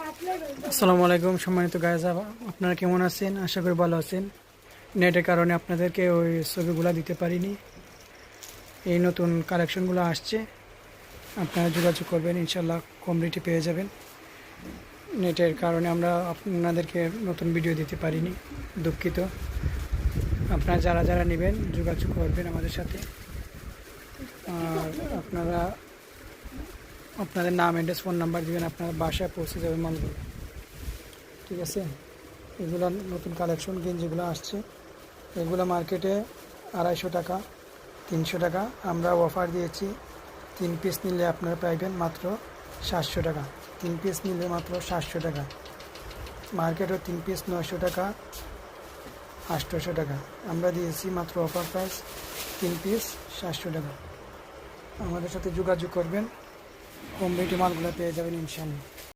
আসসালামু আলাইকুম সম্মানিত গাইজ, আপনারা কেমন আছেন? আশা করি ভালো আছেন। নেটের কারণে আপনাদেরকে ওই ছবিগুলো দিতে পারিনি। এই নতুন কালেকশনগুলো আসছে, আপনারা যোগাযোগ করবেন, ইনশাল্লাহ কম রেটে পেয়ে যাবেন। নেটের কারণে আমরা আপনাদেরকে নতুন ভিডিও দিতে পারিনি, দুঃখিত। আপনারা যারা যারা নেবেন যোগাযোগ করবেন আমাদের সাথে। আর আপনারা আপনাদের নাম, অ্যাড্রেস, ফোন নাম্বার দিবেন, আপনার বাসায় পৌঁছে যাবে মালগুলো, ঠিক আছে? এগুলো নতুন কালেকশন যেগুলো আসছে, এগুলো মার্কেটে 250 টাকা, 300 টাকা। আমরা অফার দিয়েছি 3 পিস নিলে আপনারা পাইবেন মাত্র 700 টাকা। 3 পিস নিলে মাত্র 700 টাকা। মার্কেটও 3 পিস 900 টাকা, 800 টাকা। আমরা দিয়েছি মাত্র অফার প্রাইস 3 পিস 700 টাকা। আমাদের সাথে যোগাযোগ করবেন, কম রেটে মালগুলো পেয়ে যাবেন ইনশাআল্লাহ।